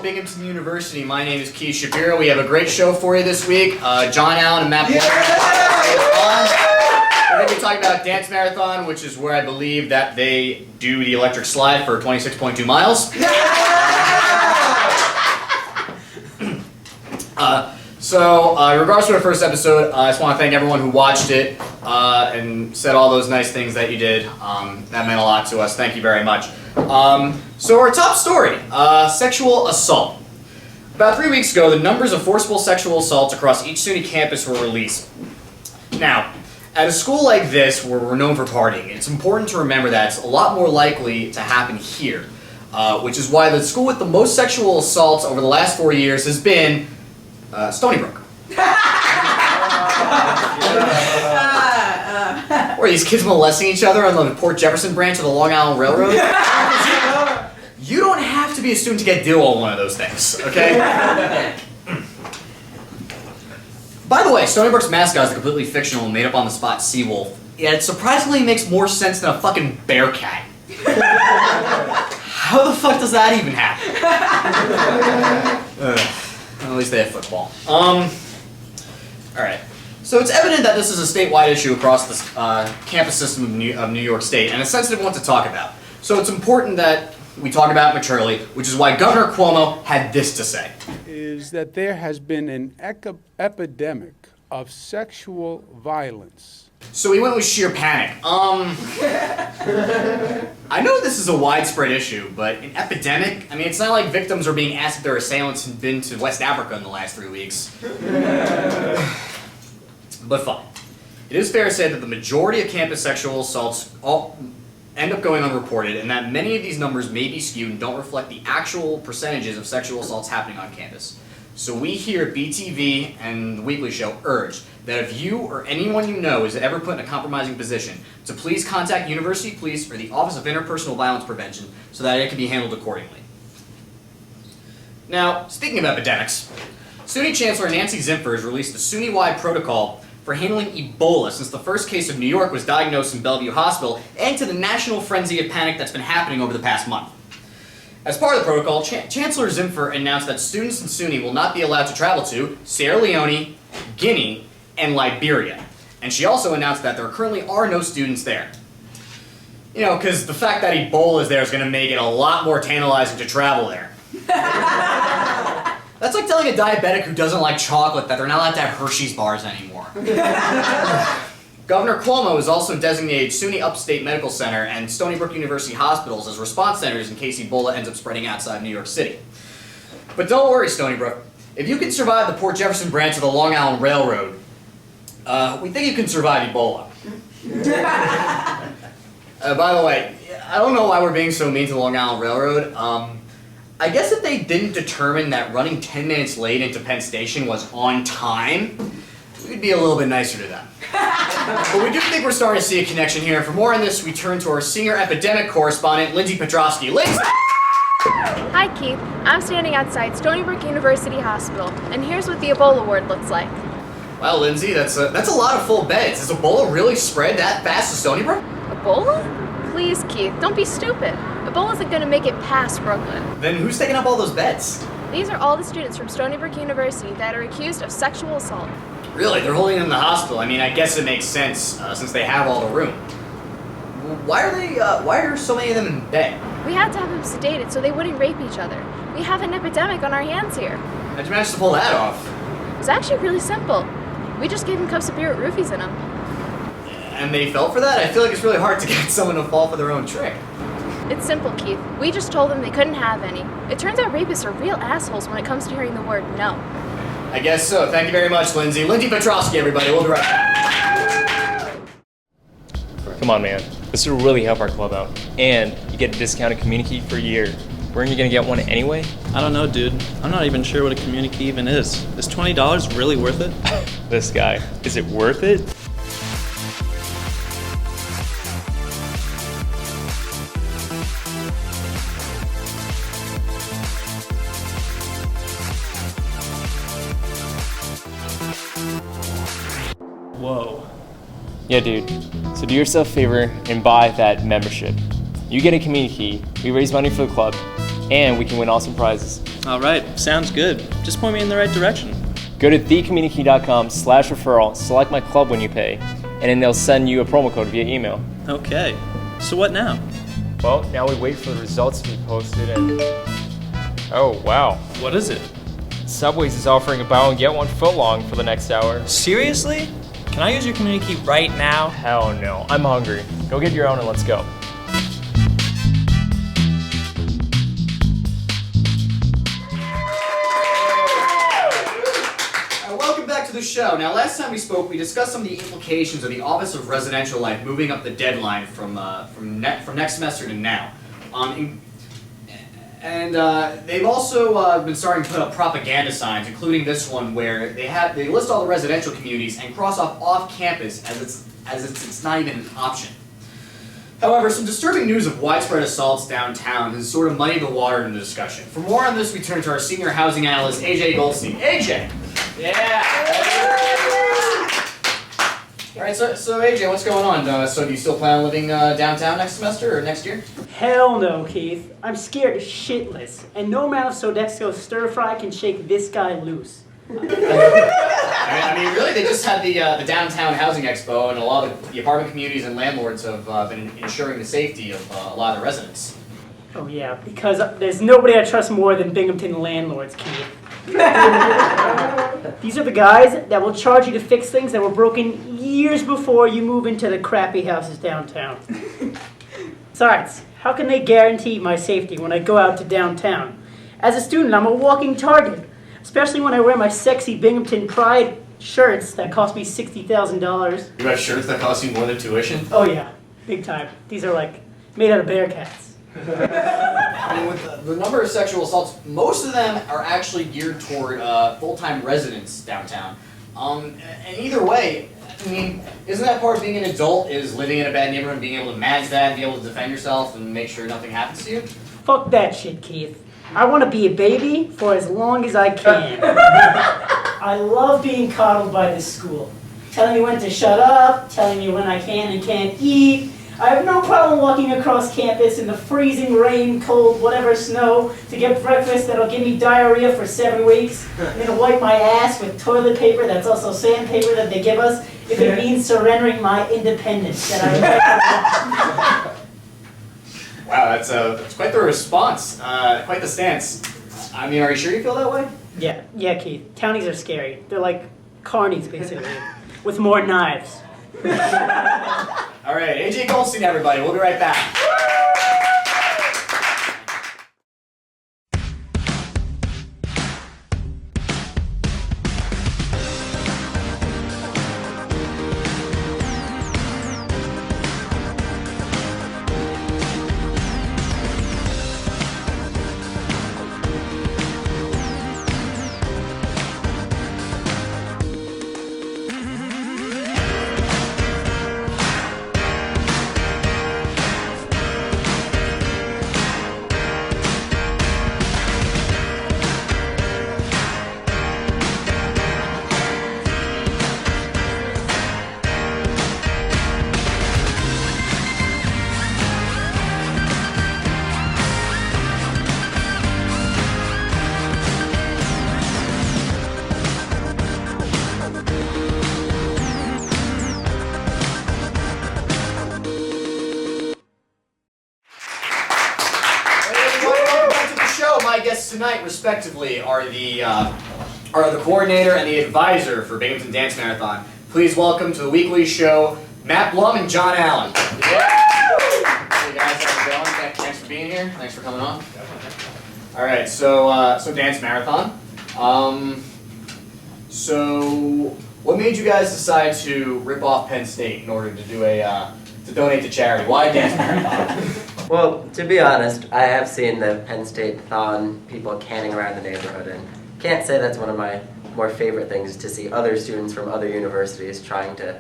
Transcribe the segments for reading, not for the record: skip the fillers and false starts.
Binghamton University. My name is Keith Shapiro. We have a great show for you this week. John Allen and Matt We're going to be talking about Dance Marathon, which is where I believe that they do the electric slide for 26.2 miles. In regards to our first episode, I just want to thank everyone who watched it and said all those nice things that you did. That meant a lot to us. Thank you very much. So our top story, sexual assault. About 3 weeks ago, the numbers of forcible sexual assaults across each SUNY campus were released. Now, at a school like this, where we're known for partying, it's important to remember that it's a lot more likely to happen here, which is why the school with the most sexual assaults over the last 4 years has been Stony Brook. Or these kids molesting each other on the Port Jefferson branch of the Long Island Railroad? You don't have to be a student to get deal on one of those things, okay? By the way, Stony Brook's mascot is a completely fictional, made-up-on-the-spot seawolf. Yet it surprisingly makes more sense than a fucking bear cat. How the fuck does that even happen? At least they have football. Alright. So it's evident that this is a statewide issue across the campus system of New York State, and a sensitive one to talk about. So it's important that we talk about it maturely, which is why Governor Cuomo had this to say. Is that there has been an epidemic of sexual violence. So he went with sheer panic. I know this is a widespread issue, but an epidemic? I mean, it's not like victims are being asked if their assailants had been to West Africa in the last 3 weeks. But fine. It is fair to say that the majority of campus sexual assaults end up going unreported, and that many of these numbers may be skewed and don't reflect the actual percentages of sexual assaults happening on campus. So we here at BTV and The Weekly Show urge that if you or anyone you know is ever put in a compromising position, to please contact University Police or the Office of Interpersonal Violence Prevention so that it can be handled accordingly. Now, speaking of epidemics, SUNY Chancellor Nancy Zimpher has released a SUNY-wide protocol for handling Ebola since the first case of New York was diagnosed in Bellevue Hospital, and to the national frenzy of panic that's been happening over the past month. As part of the protocol, Chancellor Zimpher announced that students in SUNY will not be allowed to travel to Sierra Leone, Guinea, and Liberia. And she also announced that there currently are no students there. You know, because the fact that Ebola is there is going to make it a lot more tantalizing to travel there. That's like telling a diabetic who doesn't like chocolate that they're not allowed to have Hershey's bars anymore. Governor Cuomo has also designated SUNY Upstate Medical Center and Stony Brook University hospitals as response centers in case Ebola ends up spreading outside New York City. But don't worry, Stony Brook. If you can survive the Port Jefferson branch of the Long Island Railroad, we think you can survive Ebola. By the way, I don't know why we're being so mean to the Long Island Railroad. I guess if they didn't determine that running 10 minutes late into Penn Station was on time, we'd be a little bit nicer to them. But we do think we're starting to see a connection here. For more on this, we turn to our senior epidemic correspondent, Lindsay Petrosky. Lindsay! Hi, Keith. I'm standing outside Stony Brook University Hospital, and here's what the Ebola ward looks like. Wow, Lindsay, that's a lot of full beds. Has Ebola really spread that fast to Stony Brook? Ebola? Please, Keith, don't be stupid. Ebola isn't going to make it past Brooklyn. Then who's taking up all those beds? These are all the students from Stony Brook University that are accused of sexual assault. Really? They're holding them in the hospital? I mean, I guess it makes sense since they have all the room. Why are so many of them in bed? We had to have them sedated so they wouldn't rape each other. We have an epidemic on our hands here. How'd you manage to pull that off? It was actually really simple. We just gave them cups of beer with roofies in them. And they fell for that? I feel like it's really hard to get someone to fall for their own trick. It's simple, Keith. We just told them they couldn't have any. It turns out rapists are real assholes when it comes to hearing the word no. I guess so. Thank you very much, Lindsay. Lindsay Petrosky, everybody. We'll be right back. Come on, man. This will really help our club out. And you get a discounted community for a year. Weren't you going to get one anyway? I don't know, dude. I'm not even sure what a community even is. Is $20 really worth it? This guy. Is it worth it? Whoa. Yeah, dude. So do yourself a favor and buy that membership. You get a community key, we raise money for the club, and we can win awesome prizes. All right, sounds good. Just point me in the right direction. Go to thecommunicakey.com/referral, select my club when you pay, and then they'll send you a promo code via email. Okay, so what now? Well, now we wait for the results to be posted and... Oh, wow. What is it? Subway's is offering a buy one get one footlong for the next hour. Seriously? Can I use your community key right now? Hell no. I'm hungry. Go get your own and let's go. Welcome back to the show. Now, last time we spoke, we discussed some of the implications of the Office of Residential Life moving up the deadline from next semester to now. They've also been starting to put up propaganda signs, including this one, where they list all the residential communities and cross off campus as it's not even an option. However, some disturbing news of widespread assaults downtown has sort of muddied the water in the discussion. For more on this, we turn to our senior housing analyst, AJ Goldstein. AJ! Yeah! Alright, so AJ, what's going on? So do you still plan on living downtown next semester or next year? Hell no, Keith. I'm scared shitless, and no amount of Sodexo stir fry can shake this guy loose. I mean, really, they just had the downtown housing expo, and a lot of the apartment communities and landlords have been ensuring the safety of a lot of the residents. Oh yeah, because there's nobody I trust more than Binghamton landlords, Keith. These are the guys that will charge you to fix things that were broken years before you move into the crappy houses downtown. Besides, how can they guarantee my safety when I go out to downtown? As a student, I'm a walking target, especially when I wear my sexy Binghamton Pride shirts that cost me $60,000. You have shirts that cost you more than tuition? Oh yeah, big time. These are like made out of bear cats. I mean, with the number of sexual assaults, most of them are actually geared toward full-time residents downtown. And either way, I mean, isn't that part of being an adult, is living in a bad neighborhood and being able to manage that and be able to defend yourself and make sure nothing happens to you? Fuck that shit, Keith. I want to be a baby for as long as I can. I love being coddled by this school. Telling me when to shut up, telling me when I can and can't eat. I have no problem walking across campus in the freezing rain, cold, whatever snow to get breakfast that'll give me diarrhea for 7 weeks, and then wipe my ass with toilet paper that's also sandpaper that they give us if it means surrendering my independence that I Wow, that's quite the response, quite the stance. I mean, are you sure you feel that way? Yeah, Keith. Townies are scary. They're like carnies, basically, with more knives. All right, AJ Goldstein, everybody. We'll be right back. My guests tonight, respectively, are the coordinator and the advisor for Binghamton Dance Marathon. Please welcome to the weekly show, Matt Blum and John Allen. Hey guys, how's it going? Thanks for being here. Thanks for coming on. All right, so Dance Marathon. So what made you guys decide to rip off Penn State in order to do to donate to charity? Why Dance Marathon? Well, to be honest, I have seen the Penn State-thon people canning around the neighborhood, and can't say that's one of my more favorite things, to see other students from other universities trying to,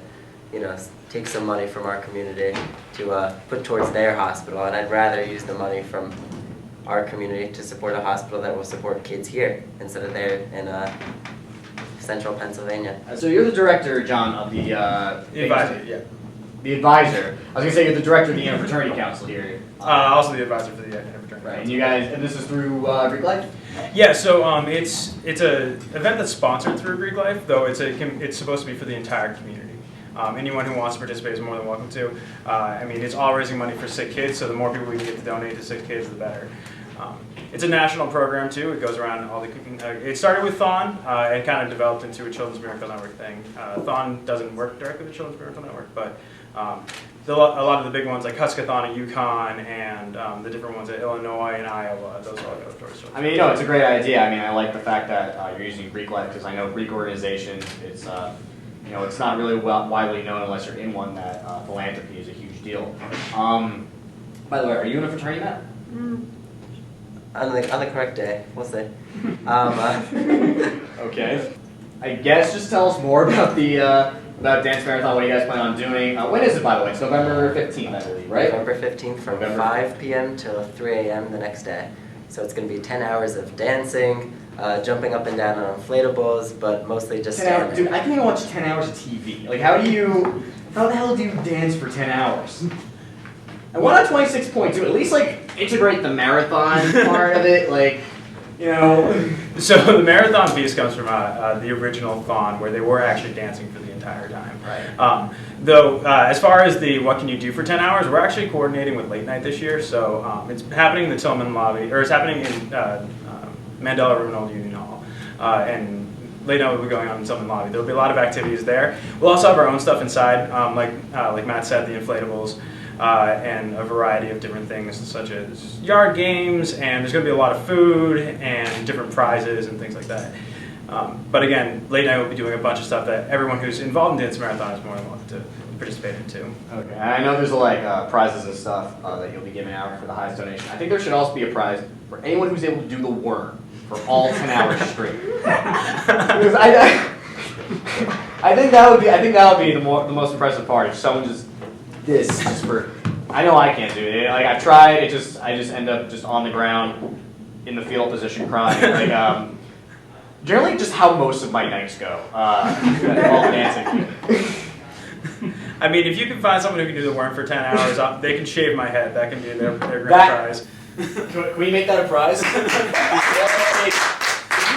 take some money from our community to put towards their hospital, and I'd rather use the money from our community to support a hospital that will support kids here instead of there in central Pennsylvania. So you're the director, John, of the advisor, yeah. the advisor. I was gonna say you're the director of the Interfraternity Council here. Also the advisor for the Interfraternity. Right, and you guys, and this is through Greek Life? Yeah, so it's a event that's sponsored through Greek Life, though it's supposed to be for the entire community. Anyone who wants to participate is more than welcome to. I mean, it's all raising money for sick kids, so the more people we can get to donate to sick kids, the better. It's a national program too. It goes around all the cooking. It started with Thon and kind of developed into a Children's Miracle Network thing. Thon doesn't work directly with Children's Miracle Network, but a lot of the big ones like Huskathon at UConn and the different ones at Illinois and Iowa, those all go towards. I mean, it's a great idea. I mean, I like the fact that you're using Greek Life because I know Greek organizations, it's not really widely known unless you're in one that philanthropy is a huge deal. By the way, are you in a fraternity, Matt? On the correct day, we'll see. Okay. I guess just tell us more about the about Dance Marathon, what you guys plan on doing. When is it, by the way? It's November 15th, I believe, right? November 15th from 5 p.m. till 3 a.m. the next day. So it's going to be 10 hours of dancing, jumping up and down on inflatables, but mostly just 10 hours. standing. Dude, I can't even watch 10 hours of TV. Like, how the hell do you dance for 10 hours? And why not 26.2? At least, like, integrate the marathon part of it, like, So the marathon piece comes from the original Thon, where they were actually dancing for the entire time. Right. Though, as far as the what can you do for 10 hours, we're actually coordinating with Late Night this year. So it's happening in the Tillman lobby, or it's happening in Mandela Room and Old Union Hall. And Late Night will be going on in Tillman lobby. There will be a lot of activities there. We'll also have our own stuff inside, like Matt said, the inflatables. And a variety of different things such as yard games, and there's going to be a lot of food and different prizes and things like that. But again, Late Night will be doing a bunch of stuff that everyone who's involved in Dance Marathon is more than welcome to participate in too. Okay, I know there's prizes and stuff that you'll be giving out for the highest donation. I think there should also be a prize for anyone who's able to do the worm for all 10 hours straight. Because I think that would be the most impressive part. If someone just for, I know I can't do it. Like, I've tried, I just end up just on the ground in the fetal position crying. Like, generally just how most of my nights go, all dancing. I mean, if you can find someone who can do the worm for 10 hours, they can shave my head. That can be their grand prize. Can we make that a prize? If you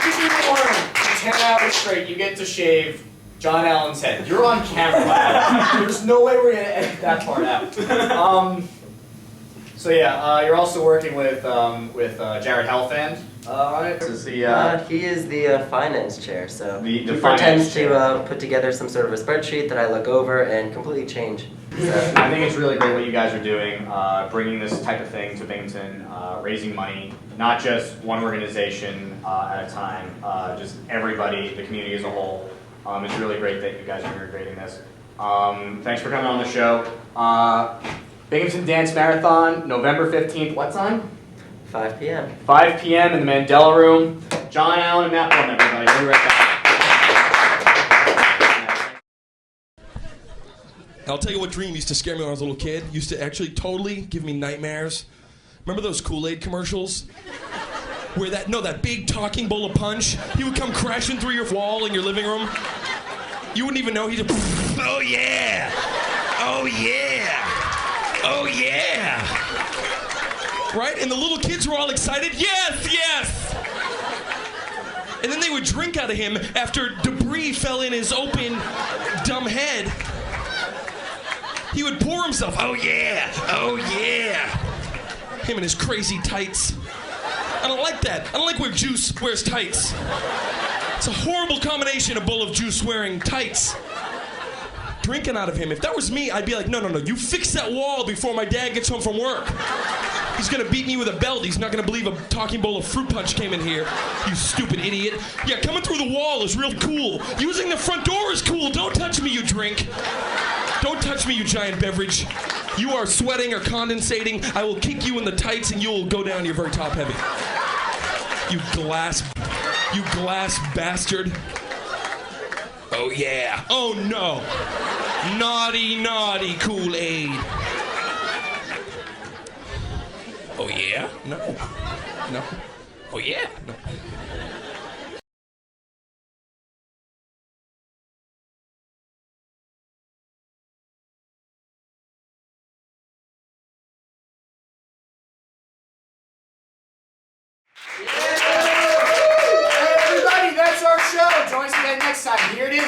can do the worm for 10 hours straight, you get to shave John Allen's head. You're on camera. There's no way we're gonna edit that part out. So yeah, you're also working with Jared Helfand on it. He is the finance chair, so The he finance pretends chair. to put together some sort of a spreadsheet that I look over and completely change. So. I think it's really great what you guys are doing, bringing this type of thing to Binghamton, raising money, not just one organization at a time, just everybody, the community as a whole. It's really great that you guys are integrating this. Thanks for coming on the show. Binghamton Dance Marathon, November 15th, what time? 5 p.m. 5 p.m. in the Mandela Room. John Allen and Matt Plum, everybody. We'll be right back. I'll tell you what dream used to scare me when I was a little kid. Used to actually totally give me nightmares. Remember those Kool-Aid commercials? Where that big talking bowl of punch, he would come crashing through your wall in your living room. You wouldn't even know. He'd just, oh yeah, oh yeah, oh yeah. Right? And the little kids were all excited, yes, yes. And then they would drink out of him after debris fell in his open, dumb head. He would pour himself, oh yeah, oh yeah. Him and his crazy tights. I don't like that. I don't like where Juice wears tights. It's a horrible combination, a bowl of Juice wearing tights. Drinking out of him. If that was me, I'd be like, no, you fix that wall before my dad gets home from work. He's gonna beat me with a belt. He's not gonna believe a talking bowl of fruit punch came in here. You stupid idiot. Yeah, coming through the wall is real cool. Using the front door is cool. Don't touch me, you drink. Don't touch me, you giant beverage. You are sweating or condensating. I will kick you in the tights and you will go down. You're very top heavy. You glass bastard. Oh yeah. Oh no. Naughty, naughty Kool-Aid. Oh yeah? No. No. Oh yeah? No.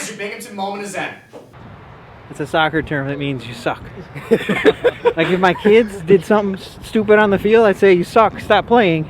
is your Binghamton moment of zen. It's a soccer term that means you suck. Like if my kids did something stupid on the field, I'd say you suck, stop playing.